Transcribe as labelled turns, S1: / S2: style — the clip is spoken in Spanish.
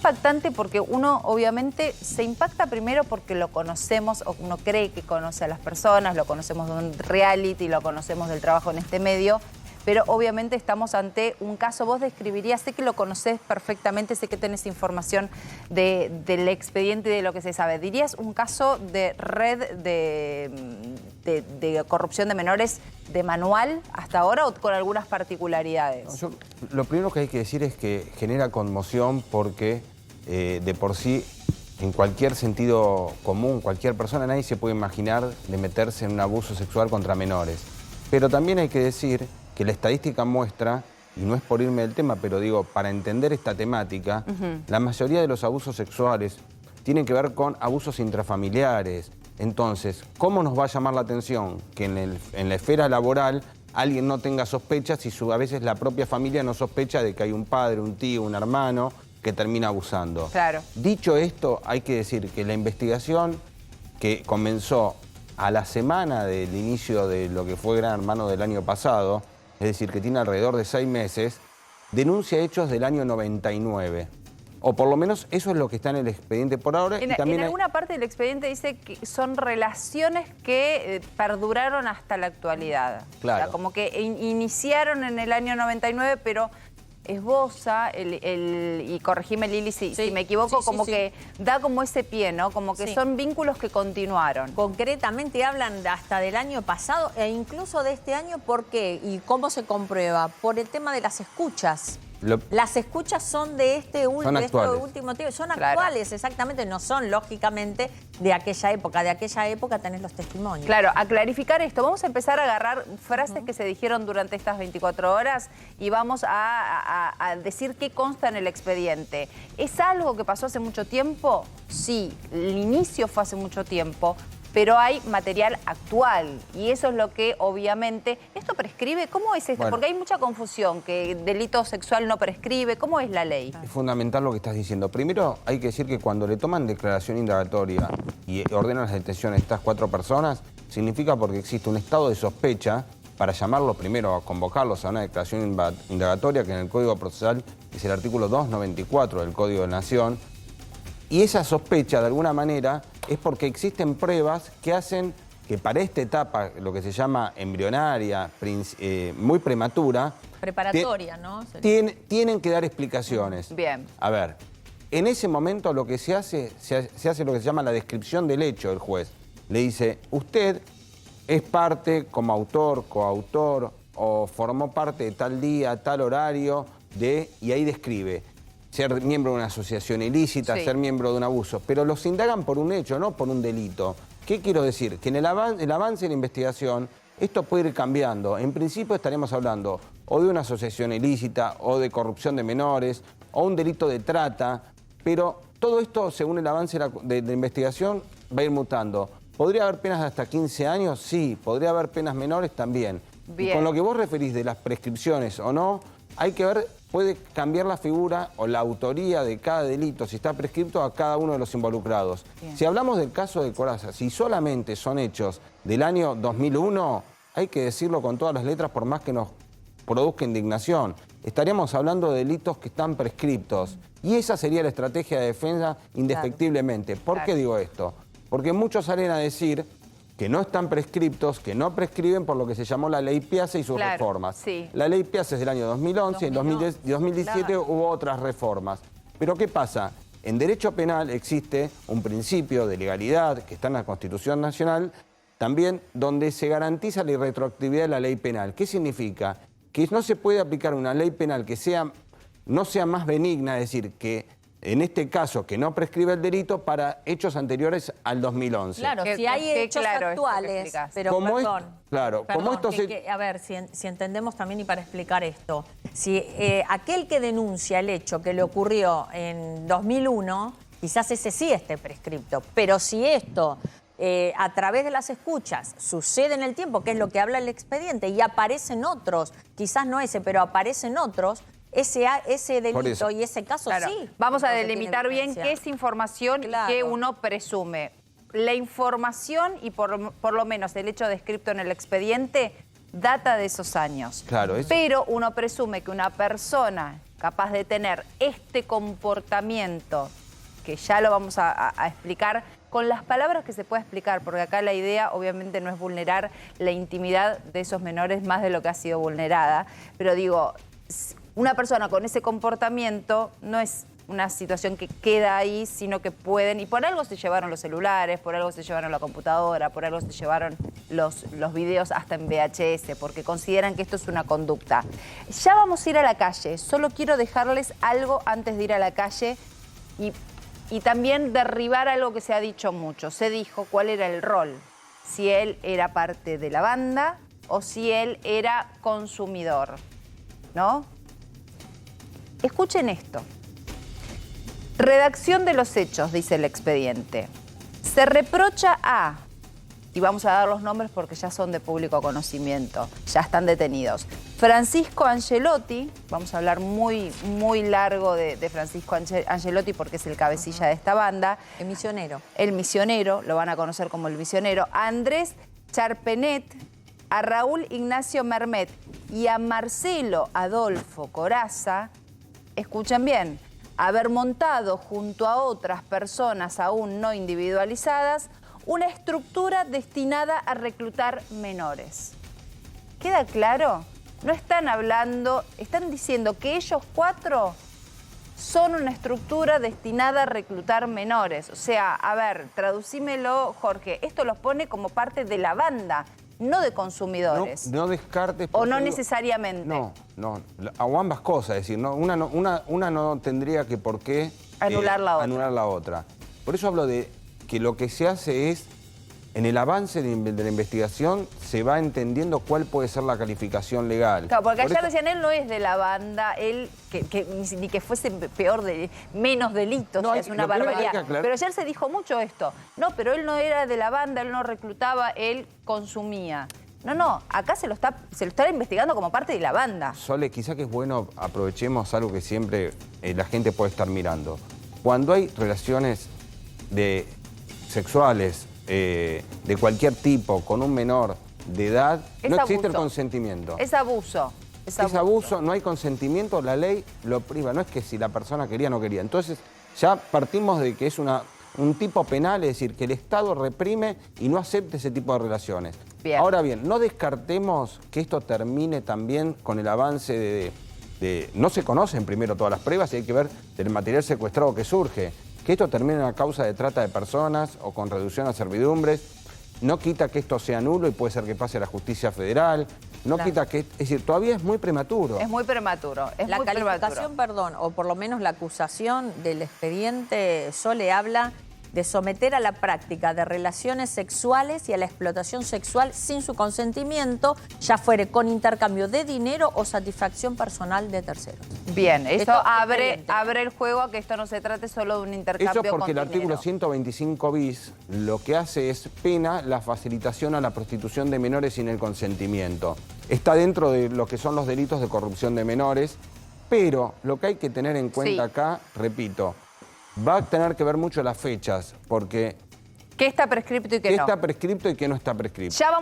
S1: impactante porque uno obviamente se impacta primero porque lo conocemos, o uno cree que conoce a las personas, lo conocemos de un reality, lo conocemos del trabajo en este medio, pero obviamente estamos ante un caso. Vos describirías, sé que lo conocés perfectamente, sé que tenés información del expediente y de lo que se sabe. ¿Dirías un caso de red de corrupción de menores de manual hasta ahora o con algunas particularidades?
S2: Lo primero que hay que decir es que genera conmoción porque de por sí, en cualquier sentido común, cualquier persona, nadie se puede imaginar de meterse en un abuso sexual contra menores. Pero también hay que decir que la estadística muestra, y no es por irme del tema, pero digo, para entender esta temática, la mayoría de los abusos sexuales tienen que ver con abusos intrafamiliares. Entonces, ¿cómo nos va a llamar la atención que en la esfera laboral alguien no tenga sospechas y a veces la propia familia no sospecha de que hay un padre, un tío, un hermano que termina abusando?
S1: Claro.
S2: Dicho esto, hay que decir que la investigación que comenzó a la semana del inicio de lo que fue Gran Hermano del año pasado, es decir, que tiene alrededor de 6 meses, denuncia hechos del año 99. O por lo menos eso es lo que está en el expediente por ahora.
S1: En alguna parte del expediente dice que son relaciones que perduraron hasta la actualidad.
S2: Claro.
S1: O sea, como que iniciaron en el año 99, pero esboza, y corregime Lili si me equivoco, que da como ese pie, ¿no? Como que son vínculos que continuaron.
S3: Concretamente hablan hasta del año pasado e incluso de este año. ¿Por qué? ¿Y cómo se comprueba? Por el tema de las escuchas. Las escuchas son de este último tiempo. Son actuales, exactamente. No son, lógicamente, de aquella época. De aquella época tenés los testimonios.
S1: Claro, a clarificar esto. Vamos a empezar a agarrar frases que se dijeron durante estas 24 horas y vamos a decir qué consta en el expediente. ¿Es algo que pasó hace mucho tiempo? Sí, el inicio fue hace mucho tiempo, pero hay material actual y eso es lo que obviamente... ¿Esto prescribe? ¿Cómo es esto?
S2: Bueno,
S1: porque hay mucha confusión, que delito sexual no prescribe. ¿Cómo es la ley?
S2: Es fundamental lo que estás diciendo. Primero hay que decir que cuando le toman declaración indagatoria y ordenan la detención a estas 4 personas, significa porque existe un estado de sospecha para llamarlos primero a convocarlos a una declaración indagatoria que en el Código Procesal es el artículo 294 del Código de Nación. Y esa sospecha, de alguna manera, es porque existen pruebas que hacen que para esta etapa, lo que se llama embrionaria, muy prematura...
S3: Preparatoria, ¿no?
S2: Tienen que dar explicaciones.
S1: Bien.
S2: A ver, en ese momento lo que se hace lo que se llama la descripción del hecho del juez. Le dice, usted es parte como autor, coautor, o formó parte de tal día, tal horario, y ahí describe ser miembro de una asociación ilícita, ser miembro de un abuso. Pero los indagan por un hecho, no por un delito. ¿Qué quiero decir? Que en el avance de la investigación esto puede ir cambiando. En principio estaremos hablando o de una asociación ilícita, o de corrupción de menores, o un delito de trata, pero todo esto, según el avance de la investigación, va a ir mutando. ¿Podría haber penas de hasta 15 años? Sí. ¿Podría haber penas menores? También.
S1: Bien.
S2: Y con lo que vos referís de las prescripciones o no, hay que ver... Puede cambiar la figura o la autoría de cada delito, si está prescripto, a cada uno de los involucrados. Bien. Si hablamos del caso de Corazza, si solamente son hechos del año 2001, hay que decirlo con todas las letras, por más que nos produzca indignación. Estaríamos hablando de delitos que están prescriptos. Y esa sería la estrategia de defensa indefectiblemente. ¿Por qué digo esto? Porque muchos salen a decir que no están prescriptos, que no prescriben por lo que se llamó la Ley Piazza y sus reformas.
S1: Sí.
S2: La Ley Piazza es del año 2011, en 2017 hubo otras reformas. Pero ¿qué pasa? En derecho penal existe un principio de legalidad que está en la Constitución Nacional, también donde se garantiza la irretroactividad de la ley penal. ¿Qué significa? Que no se puede aplicar una ley penal que no sea más benigna, es decir, que en este caso, que no prescribe el delito para hechos anteriores al 2011.
S3: Claro, si hay hechos actuales, pero perdón.
S2: Como estos...
S3: A ver, si entendemos también, y para explicar esto, si aquel que denuncia el hecho que le ocurrió en 2001, quizás ese sí esté prescripto, pero si esto... a través de las escuchas sucede en el tiempo, que es lo que habla el expediente, y aparecen otros, quizás no ese, pero aparecen otros, ese delito y ese caso sí.
S1: Vamos a delimitar bien qué es información y qué uno presume. La información y por lo menos el hecho descrito en el expediente data de esos años.
S2: Claro,
S1: pero uno presume que una persona capaz de tener este comportamiento, que ya lo vamos a explicar con las palabras que se puede explicar, porque acá la idea obviamente no es vulnerar la intimidad de esos menores más de lo que ha sido vulnerada, pero digo, una persona con ese comportamiento no es una situación que queda ahí, sino que pueden, y por algo se llevaron los celulares, por algo se llevaron la computadora, por algo se llevaron los videos hasta en VHS, porque consideran que esto es una conducta. Ya vamos a ir a la calle, solo quiero dejarles algo antes de ir a la calle y también derribar algo que se ha dicho mucho. Se dijo cuál era el rol, si él era parte de la banda o si él era consumidor, ¿no? Escuchen esto. Redacción de los hechos, dice el expediente. Se reprocha a, y vamos a dar los nombres porque ya son de público conocimiento, ya están detenidos. Francisco Angelotti, vamos a hablar muy largo de Francisco Angelotti porque es el cabecilla de esta banda.
S3: El misionero.
S1: El misionero, lo van a conocer como el misionero. A Andrés Charpenet, a Raúl Ignacio Mermet y a Marcelo Adolfo Corazza, escuchen bien, haber montado junto a otras personas aún no individualizadas una estructura destinada a reclutar menores. ¿Queda claro? No están hablando, están diciendo que ellos 4 son una estructura destinada a reclutar menores. O sea, a ver, traducímelo, Jorge, esto los pone como parte de la banda, no de consumidores.
S2: No descartes...
S1: O no necesariamente.
S2: No, o ambas cosas, es decir, no, una no tendría que por qué
S1: anular
S2: la otra. Por eso hablo de que lo que se hace es, en el avance de la investigación, se va entendiendo cuál puede ser la calificación legal.
S1: Claro, porque ayer decían, él no es de la banda, él, ni que fuese menos delitos,
S2: No,
S1: es una barbaridad. Pero ayer se dijo mucho esto. No, pero él no era de la banda, él no reclutaba, él consumía. No, acá se lo está investigando como parte de la banda.
S2: Sole, quizá que es bueno, aprovechemos algo que siempre la gente puede estar mirando. Cuando hay relaciones sexuales de cualquier tipo con un menor de edad, no existe el consentimiento.
S1: Es abuso.
S2: Es abuso, no hay consentimiento, la ley lo priva. No es que si la persona quería o no quería. Entonces ya partimos de que es un tipo penal, es decir, que el Estado reprime y no acepte ese tipo de relaciones.
S1: Bien.
S2: Ahora bien, no descartemos que esto termine también con el avance no se conocen primero todas las pruebas y hay que ver del material secuestrado que surge. Que esto termine en la causa de trata de personas o con reducción a servidumbres. No quita que esto sea nulo y puede ser que pase a la justicia federal. No quita que... Es decir, todavía es muy prematuro.
S1: Es muy prematuro.
S3: La calificación, perdón, o por lo menos la acusación del expediente Sole habla de someter a la práctica de relaciones sexuales y a la explotación sexual sin su consentimiento, ya fuere con intercambio de dinero o satisfacción personal de terceros.
S1: Bien, esto abre el juego a que esto no se trate solo de un intercambio con dinero.
S2: Eso porque el artículo 125 bis lo que hace es pena la facilitación a la prostitución de menores sin el consentimiento. Está dentro de lo que son los delitos de corrupción de menores, pero lo que hay que tener en cuenta acá, repito, va a tener que ver mucho las fechas, porque...
S1: ¿Qué está prescripto y qué no?
S2: ¿Qué está prescripto y qué no está prescripto?
S1: Ya vamos